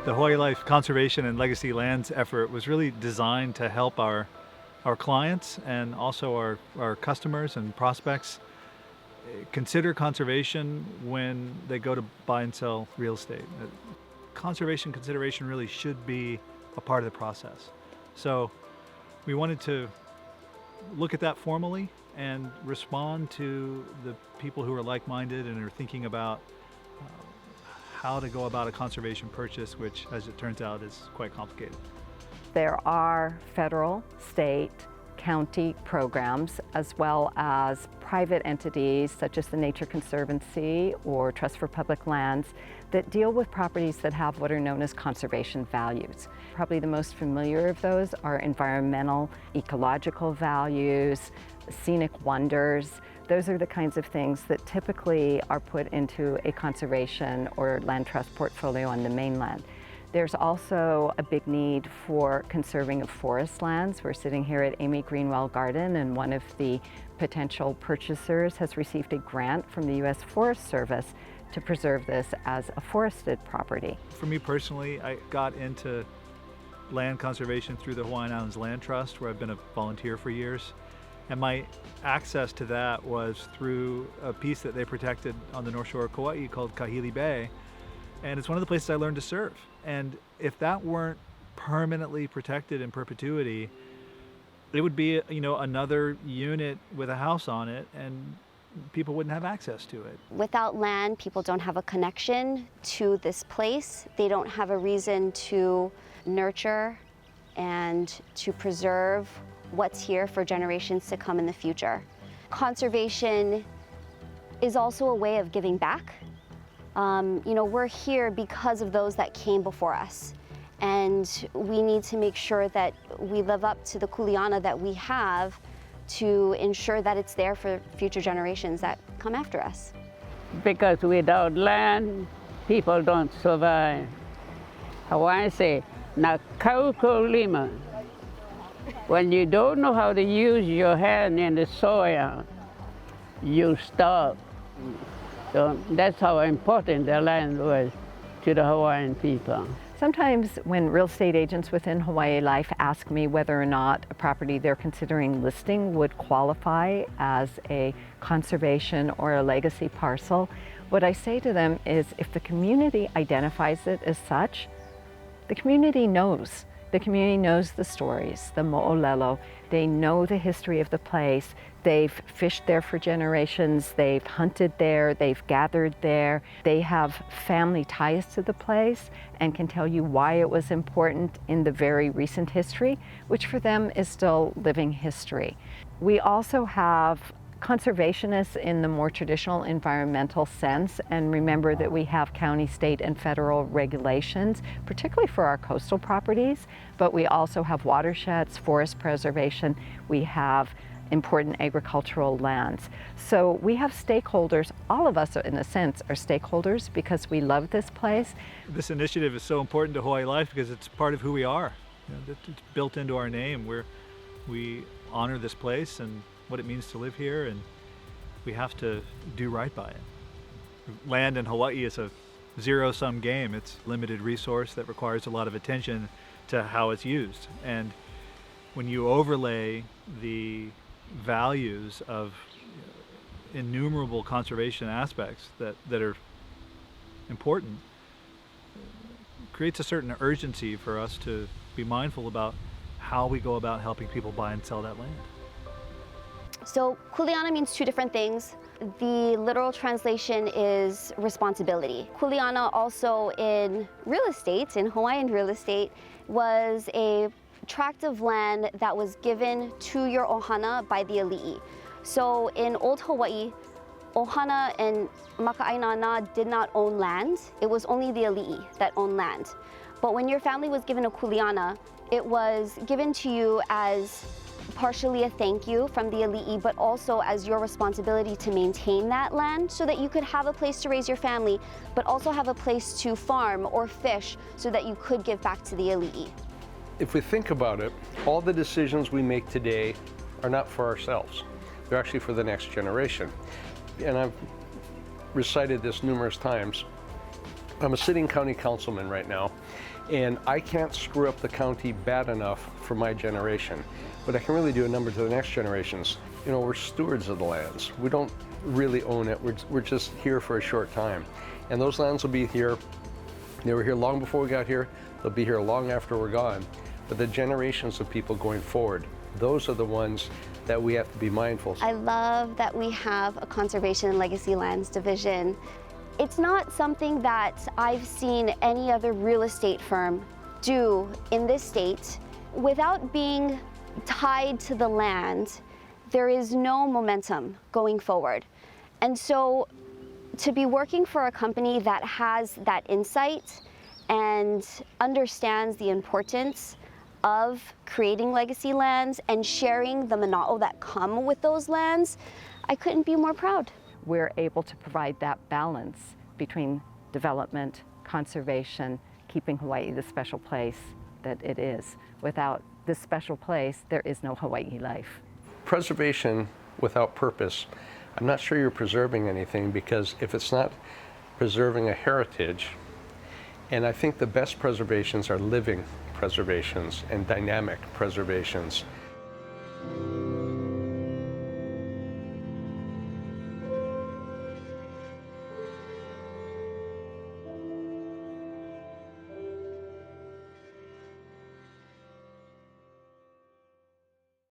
The Hawaii Life Conservation and Legacy Lands effort was really designed to help our clients and also our customers and prospects consider conservation when they go to buy and sell real estate. Conservation consideration really should be a part of the process. So we wanted to look at that formally and respond to the people who are like-minded and are thinking about how to go about a conservation purchase, which, as it turns out, is quite complicated. There are federal, state, county programs, as well as private entities such as the Nature Conservancy or Trust for Public Lands that deal with properties that have what are known as conservation values. Probably the most familiar of those are environmental, ecological values, scenic wonders. Those are the kinds of things that typically are put into a conservation or land trust portfolio on the mainland. There's also a big need for conserving of forest lands. We're sitting here at Amy Greenwell Garden, and one of the potential purchasers has received a grant from the U.S. Forest Service to preserve this as a forested property. For me personally, I got into land conservation through the Hawaiian Islands Land Trust, where I've been a volunteer for years. And my access to that was through a piece that they protected on the North Shore of Kauai called Kahili Bay. And it's one of the places I learned to surf. And if that weren't permanently protected in perpetuity, it would be, another unit with a house on it, and people wouldn't have access to it. Without land, people don't have a connection to this place. They don't have a reason to nurture and to preserve what's here for generations to come in the future. Conservation is also a way of giving back. We're here because of those that came before us, and we need to make sure that we live up to the kuleana that we have to ensure that it's there for future generations that come after us. Because without land, people don't survive. Hawaiian say, na kauko lima. When you don't know how to use your hand in the soil, you starve. So that's how important the land was to the Hawaiian people. Sometimes when real estate agents within Hawaii Life ask me whether or not a property they're considering listing would qualify as a conservation or a legacy parcel, what I say to them is if the community identifies it as such, the community knows. The community knows the stories, the mo'olelo. They know the history of the place. They've fished there for generations. They've hunted there. They've gathered there. They have family ties to the place and can tell you why it was important in the very recent history, which for them is still living history. We also have conservationists in the more traditional environmental sense, and remember that we have county, state, and federal regulations, particularly for our coastal properties, but we also have watersheds, forest preservation, we have important agricultural lands. So we have stakeholders, all of us in a sense are stakeholders because we love this place. This initiative is so important to Hawaii Life because it's part of who we are. It's built into our name. We honor this place and what it means to live here, and we have to do right by it. Land in Hawaii is a zero-sum game. It's a limited resource that requires a lot of attention to how it's used. And when you overlay the values of innumerable conservation aspects that are important, it creates a certain urgency for us to be mindful about how we go about helping people buy and sell that land. So kuleana means two different things. The literal translation is responsibility. Kuleana also in real estate, in Hawaiian real estate, was a tract of land that was given to your ohana by the ali'i. So in old Hawaii, ohana and maka'ainana did not own land. It was only the ali'i that owned land. But when your family was given a kuleana, it was given to you as partially a thank you from the ali'i, but also as your responsibility to maintain that land so that you could have a place to raise your family, but also have a place to farm or fish so that you could give back to the ali'i. If we think about it, all the decisions we make today are not for ourselves. They're actually for the next generation. And I've recited this numerous times. I'm a sitting county councilman right now, and I can't screw up the county bad enough for my generation, but I can really do a number to the next generations. You know, we're stewards of the lands. We don't really own it. We're just here for a short time. And those lands will be here. They were here long before we got here. They'll be here long after we're gone. But the generations of people going forward, those are the ones that we have to be mindful of. I love that we have a Conservation and Legacy Lands division. It's not something that I've seen any other real estate firm do in this state. Without being tied to the land, there is no momentum going forward. And so to be working for a company that has that insight and understands the importance of creating legacy lands and sharing the mana'o that come with those lands, I couldn't be more proud. We're able to provide that balance between development, conservation, keeping Hawaii the special place that it is. Without this special place, there is no Hawaii life. Preservation without purpose, I'm not sure you're preserving anything, because if it's not preserving a heritage, and I think the best preservations are living preservations and dynamic preservations.